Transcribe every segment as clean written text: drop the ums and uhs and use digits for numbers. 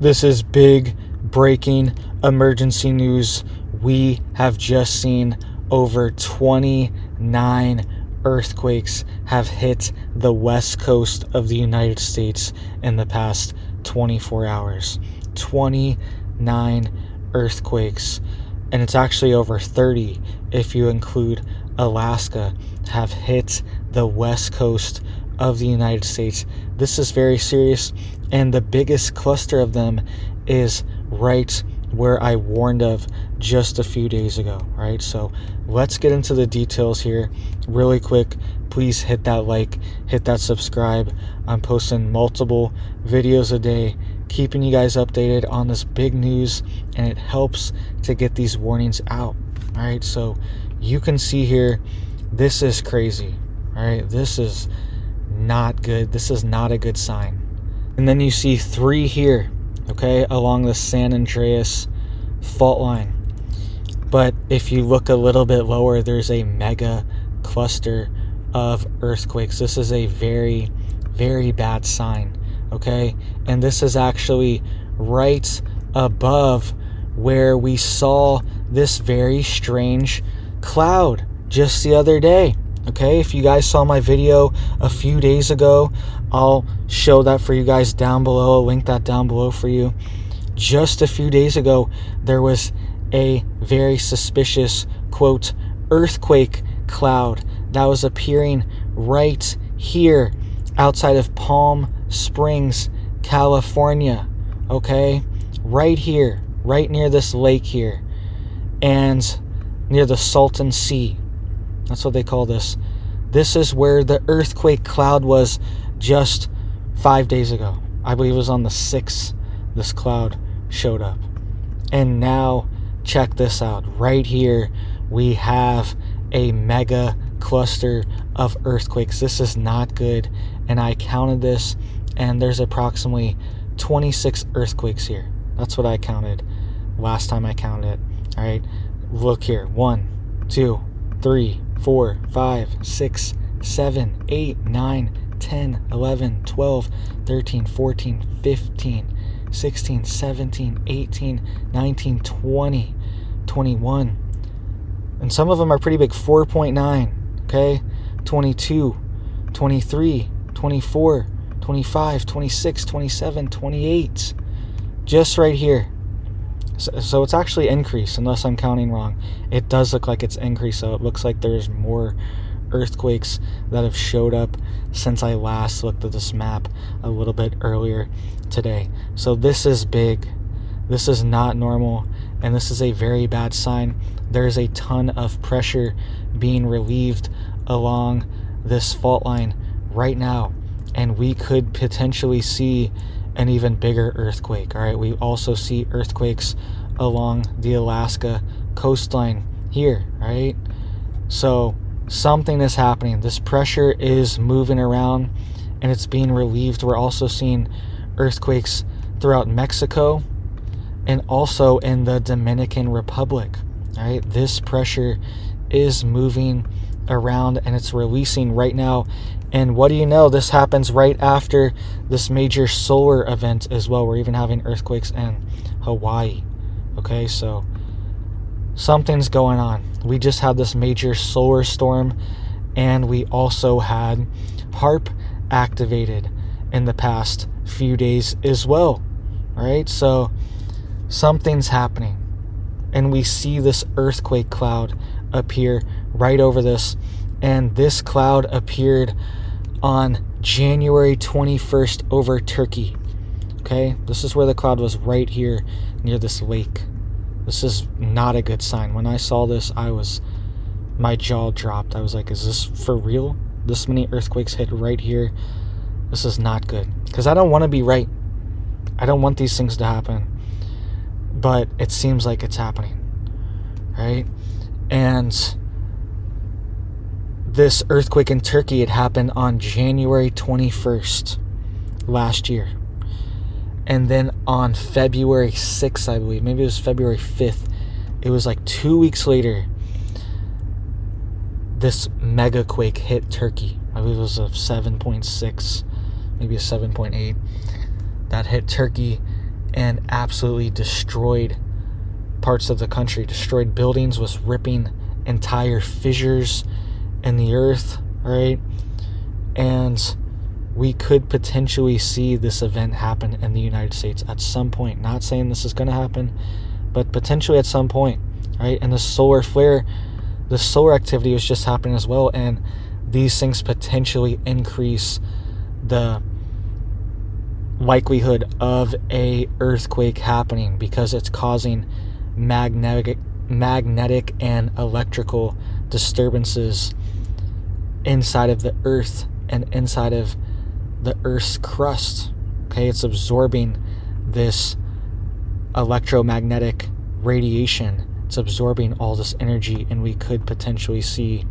This is big breaking emergency news. We have just seen over 29 earthquakes have hit the west coast of the United States in the past 24 hours. 29 earthquakes. And it's actually over 30 if you include Alaska, have hit the west coast of the United States. This is very serious, and the biggest cluster of them is right where I warned of just a few days ago, right? So let's get into the details here really quick. Please hit that like, hit that subscribe. I'm posting multiple videos a day, keeping you guys updated on this big news, and it helps to get these warnings out. All right, so you can see here, this is crazy. All right, this is not good. This is not a good sign. And then you see 3 here, okay, along the San Andreas fault line. But if you look a little bit lower, there's a mega cluster of earthquakes. This is a very, very bad sign, okay? And this is actually right above where we saw this very strange cloud just the other day. Okay, if you guys saw my video a few days ago, I'll show that for you guys down below. I'll link that down below for you. Just a few days ago, there was a very suspicious, quote, earthquake cloud that was appearing right here outside of Palm Springs, California. Okay, right here, right near this lake here, and near the Salton Sea. That's what they call this. This is where the earthquake cloud was just 5 days ago. I believe it was on the 6th this cloud showed up. And now check this out. Right here we have a mega cluster of earthquakes. This is not good. And I counted this, and there's approximately 26 earthquakes here. That's what I counted last time I counted it. All right, look here. 1, 2, 3, 4, 5, 6, 7, 8, 9, 10, 11, 12, 13, 14, 15, 16, 17, 18, 19, 20, 21. And some of them are pretty big. 4.9, okay? 22, 23, 24, 25, 26, 27, 28. Just right here. So it's actually increased, unless I'm counting wrong. It does look like it's increased, so it looks like there's more earthquakes that have showed up since I last looked at this map a little bit earlier today. So this is big. This is not normal, and this is a very bad sign. There's a ton of pressure being relieved along this fault line right now, and we could potentially see an even bigger earthquake. All right, we also see earthquakes along the Alaska coastline here, right? So something is happening. This pressure is moving around and it's being relieved. We're also seeing earthquakes throughout Mexico and also in the Dominican Republic. All right, this pressure is moving around and it's releasing right now. And what do you know, this happens right after this major solar event as well. We're even having earthquakes in Hawaii. Okay, so something's going on. We just had this major solar storm, and we also had HARP activated in the past few days as well. All right, so something's happening, and we see this earthquake cloud appear right over this. And this cloud appeared on January 21st over Turkey. Okay, this is where the cloud was, right here near this lake. This is not a good sign. When I saw this, my jaw dropped. I was like, is this for real? This many earthquakes hit right here? This is not good. Because I don't want to be right. I don't want these things to happen. But it seems like it's happening. Right? And this earthquake in Turkey, it happened on January 21st last year. And then on February 6th, I believe, maybe it was February 5th, it was like 2 weeks later, this megaquake hit Turkey. I believe it was a 7.6, maybe a 7.8, that hit Turkey. and absolutely destroyed parts of the country, destroyed buildings, was ripping entire fissures in the earth, right? And we could potentially see this event happen in the United States at some point. Not saying this is going to happen, but potentially at some point, right? And the solar flare, the solar activity was just happening as well, and these things potentially increase the likelihood of a earthquake happening because it's causing magnetic and electrical disturbances inside of the earth and inside of the earth's crust. Okay, it's absorbing this electromagnetic radiation. It's absorbing all this energy, and we could potentially see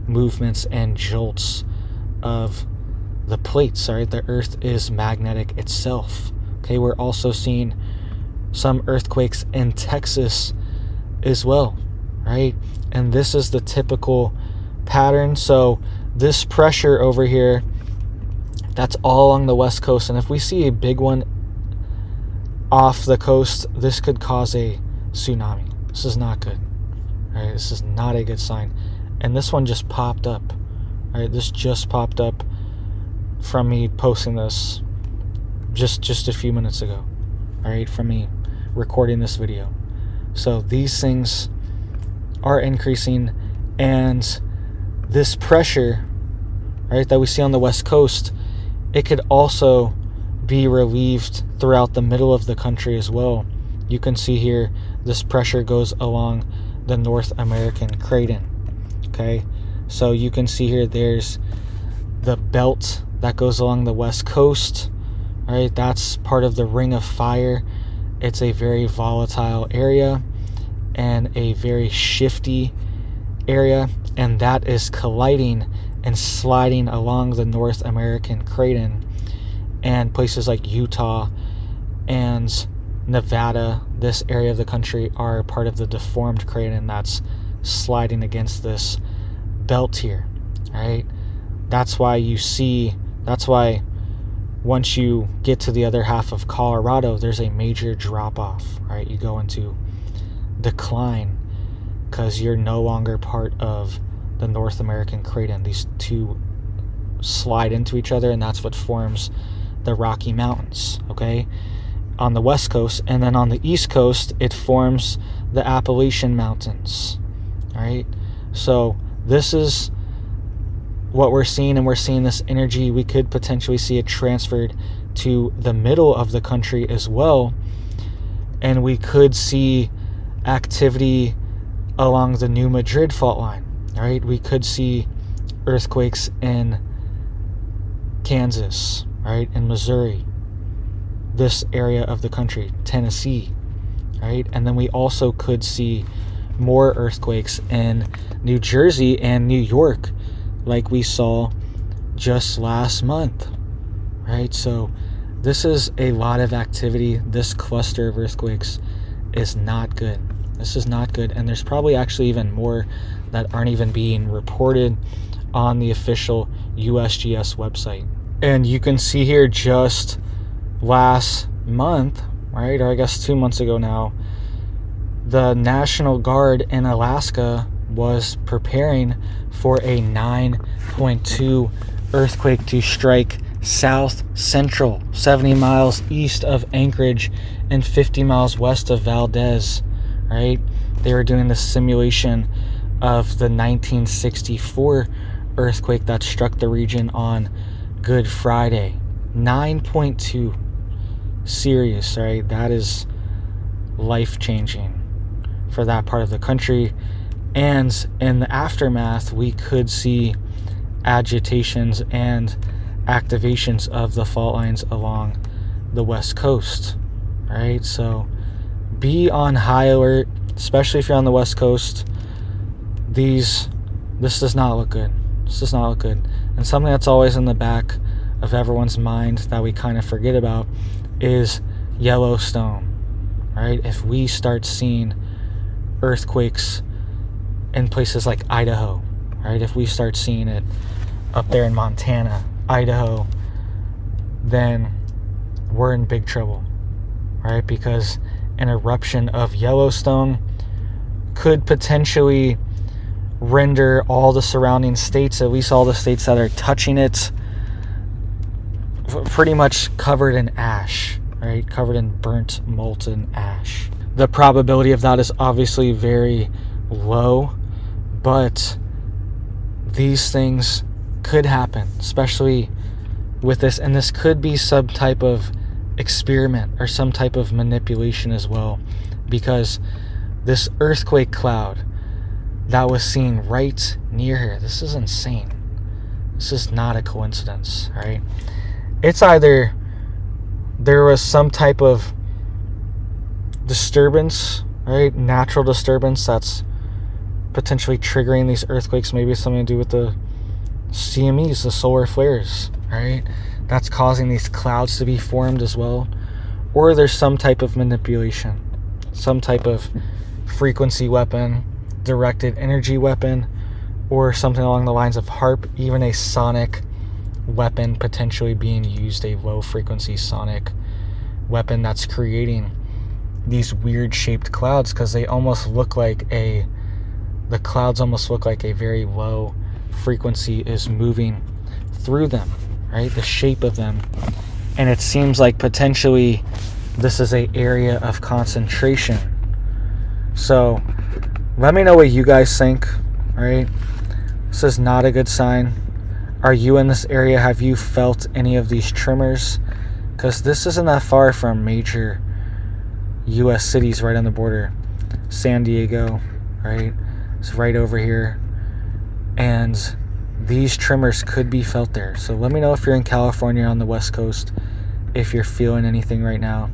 movements and jolts of the plates. Right, the earth is magnetic itself. Okay, we're also seeing some earthquakes in Texas as well, right? And this is the typical pattern. So this pressure over here, that's all along the west coast, and if we see a big one off the coast, this could cause a tsunami. This is not good, right? This is not a good sign. And this one just popped up, right? This just popped up from me posting this just a few minutes ago, right? From me recording this video. So these things are increasing, and this pressure, right, that we see on the west coast, it could also be relieved throughout the middle of the country as well. You can see here this pressure goes along the North American craton. Okay, so you can see here there's the belt that goes along the west coast, right? That's part of the Ring of Fire. It's a very volatile area and a very shifty area, and that is colliding and sliding along the North American craton, and places like Utah and Nevada, this area of the country, are part of the deformed craton that's sliding against this belt here, right? That's why once you get to the other half of Colorado, there's a major drop off, right? You go into decline because you're no longer part of the North American craton. These two slide into each other, and that's what forms the Rocky Mountains, okay, on the west coast. And then on the east coast, it forms the Appalachian Mountains, right? So this is what we're seeing, and we're seeing this energy. We could potentially see it transferred to the middle of the country as well, and we could see activity along the New Madrid fault line, right? We could see earthquakes in Kansas, right, in Missouri, this area of the country, Tennessee, right? And then we also could see more earthquakes in New Jersey and New York, like we saw just last month, right? So this is a lot of activity. This cluster of earthquakes is not good. This is not good, and there's probably actually even more that aren't even being reported on the official USGS website. And you can see here just last month, right, or I guess 2 months ago now, the National Guard in Alaska was preparing for a 9.2 earthquake to strike south central, 70 miles east of Anchorage and 50 miles west of Valdez, right? They were doing the simulation of the 1964 earthquake that struck the region on Good Friday. 9.2. Serious, right? That is life-changing for that part of the country. And in the aftermath, we could see agitations and activations of the fault lines along the west coast, right? So be on high alert, especially if you're on the west coast. This does not look good. This does not look good. And something that's always in the back of everyone's mind that we kind of forget about is Yellowstone, right? If we start seeing earthquakes in places like Idaho, right? If we start seeing it up there in Montana, Idaho, then we're in big trouble, right? Because an eruption of Yellowstone could potentially render all the surrounding states, at least all the states that are touching it, pretty much covered in ash, right? Covered in burnt, molten ash. The probability of that is obviously very low, but these things could happen, especially with this, and this could be some type of experiment or some type of manipulation as well, because this earthquake cloud that was seen right near here, this is insane. This is not a coincidence, right? It's either there was some type of disturbance, right? Natural disturbance that's potentially triggering these earthquakes. Maybe something to do with the CMEs, the solar flares, right? That's causing these clouds to be formed as well. Or there's some type of manipulation, some type of frequency weapon, directed energy weapon, or something along the lines of HARP, even a sonic weapon potentially being used, a low frequency sonic weapon that's creating these weird shaped clouds, because they almost look like the clouds almost look like a very low frequency is moving through them, right? The shape of them. And it seems like potentially this is an area of concentration. So let me know what you guys think, right? This is not a good sign. Are you in this area? Have you felt any of these tremors? Because this isn't that far from major U.S. cities right on the border. San Diego, right? It's right over here. And these tremors could be felt there. So let me know if you're in California on the West Coast, if you're feeling anything right now.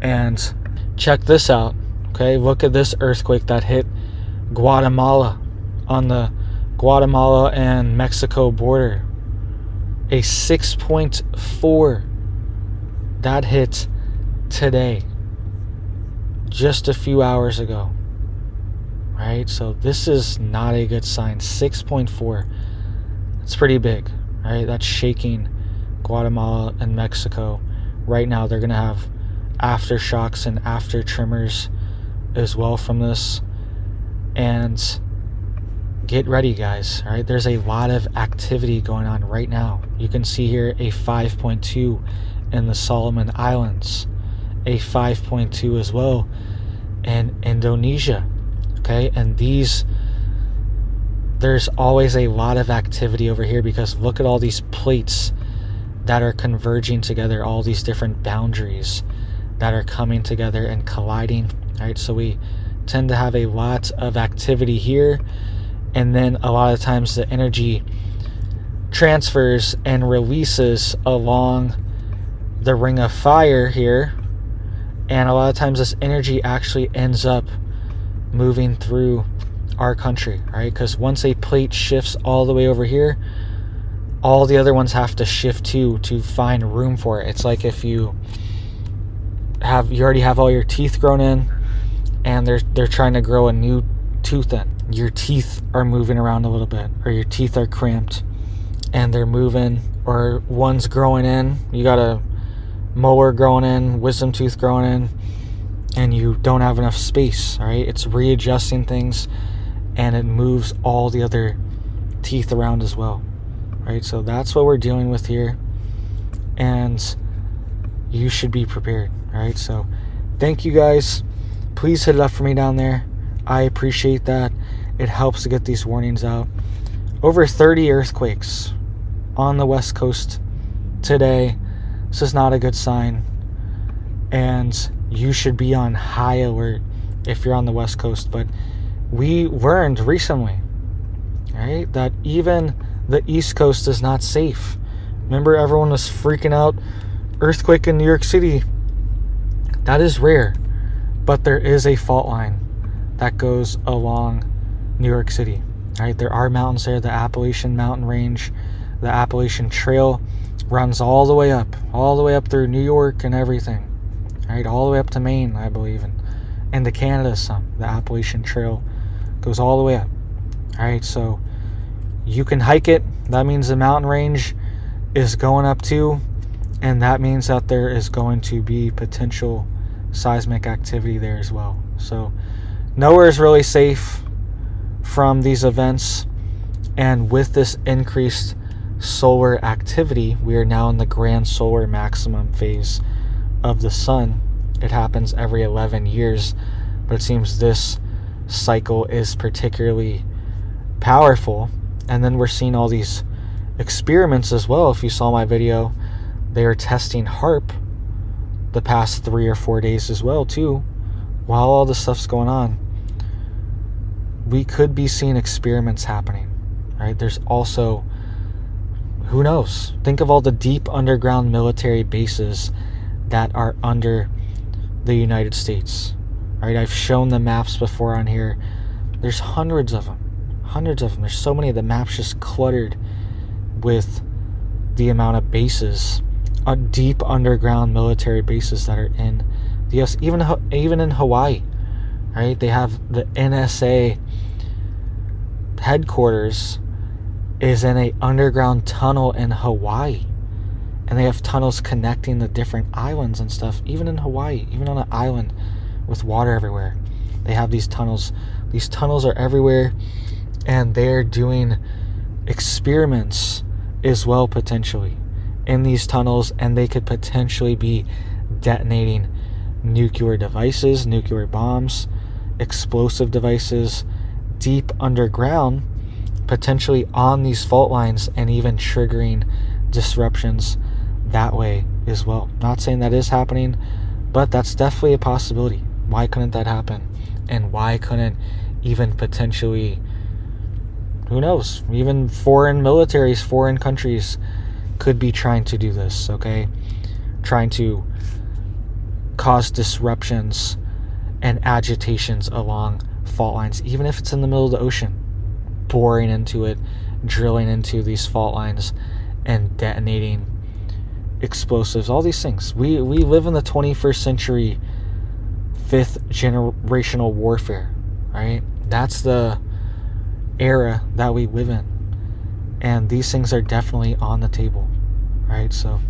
And check this out, okay? Look at this earthquake that hit Guatemala, on the Guatemala and Mexico border. A 6.4 that hit today, just a few hours ago, right? So this is not a good sign. 6.4, it's pretty big, right? That's shaking Guatemala and Mexico. Right now they're gonna have aftershocks and after tremors as well from this. And get ready, guys, all right? There's a lot of activity going on right now. You can see here a 5.2 in the Solomon Islands, a 5.2 as well in Indonesia, okay? And there's always a lot of activity over here, because look at all these plates that are converging together, all these different boundaries that are coming together and colliding, right? So we tend to have a lot of activity here, and then a lot of times the energy transfers and releases along the ring of fire here, and a lot of times this energy actually ends up moving through our country, right? Because once a plate shifts all the way over here, all the other ones have to shift too, to find room for it. It's like if you already have all your teeth grown in, and they're trying to grow a new tooth in. Your teeth are moving around a little bit, or your teeth are cramped and they're moving, or one's growing in, you got a molar growing in, wisdom tooth growing in, and you don't have enough space, all right? It's readjusting things, and it moves all the other teeth around as well, right? So that's what we're dealing with here, and you should be prepared, all right? So thank you guys. Please hit it up for me down there. I appreciate that. It helps to get these warnings out. Over 30 earthquakes on the West Coast today. This is not a good sign, and you should be on high alert if you're on the West Coast. But we learned recently, right, that even the East Coast is not safe. Remember, everyone was freaking out, earthquake in New York City. That is rare, but there is a fault line that goes along New York City, right? There are mountains there. The Appalachian Mountain Range, the Appalachian Trail runs all the way up through New York and everything, right? All the way up to Maine, I believe, and to Canada some. The Appalachian Trail goes all the way up, all right? So you can hike it. That means the mountain range is going up too, And that means that there is going to be potential seismic activity there as well. So nowhere is really safe from these events. And with this increased solar activity, we are now in the grand solar maximum phase of the sun. It happens every 11 years, but it seems this cycle is particularly powerful. And then we're seeing all these experiments as well. If you saw my video, they are testing HARP the past 3 or 4 days as well too, while all this stuff's going on. We could be seeing experiments happening, right? There's also, who knows? Think of all the deep underground military bases that are under the United States, right? I've shown the maps before on here. There's hundreds of them. There's so many of the maps just cluttered with the amount of bases, deep underground military bases that are in the US, even in Hawaii, right? They have the NSA headquarters is in a underground tunnel in Hawaii, and they have tunnels connecting the different islands and stuff. Even in Hawaii, even on an island with water everywhere, they have these tunnels. These tunnels are everywhere, and they're doing experiments as well, potentially in these tunnels, and they could potentially be detonating nuclear devices, nuclear bombs, explosive devices deep underground, potentially on these fault lines, and even triggering disruptions that way as well. Not saying that is happening, but that's definitely a possibility. Why couldn't that happen? And why couldn't even potentially, who knows, even foreign militaries, foreign countries could be trying to do this, okay? Trying to cause disruptions and agitations along fault lines, even if it's in the middle of the ocean, boring into it, drilling into these fault lines and detonating explosives, all these things. We live in the 21st century, 5th generational warfare, right? That's the era that we live in. And these things are definitely on the table, right? So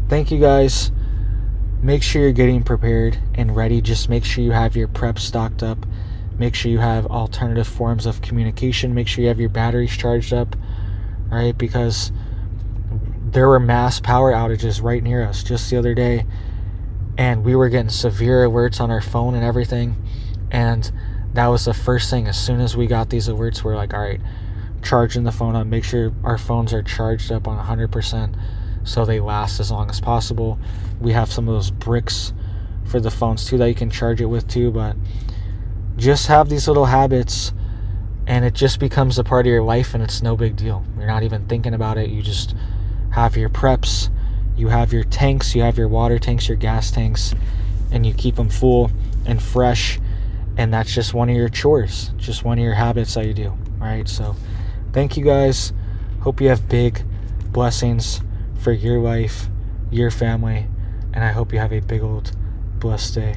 thank you guys. Make sure you're getting prepared and ready. Just make sure you have your prep stocked up. Make sure you have alternative forms of communication. Make sure you have your batteries charged up, right? Because there were mass power outages right near us just the other day, and we were getting severe alerts on our phone and everything. And that was the first thing. As soon as we got these alerts, we're like, all right, charging the phone up, make sure our phones are charged up on 100% so they last as long as possible. We have some of those bricks for the phones too that you can charge it with too, but just have these little habits and it just becomes a part of your life, and it's no big deal. You're not even thinking about it. You just have your preps, you have your tanks, you have your water tanks, your gas tanks, and you keep them full and fresh. And that's just one of your chores, just one of your habits that you do, right? So thank you guys. Hope you have big blessings for your life, your family, and I hope you have a big old blessed day.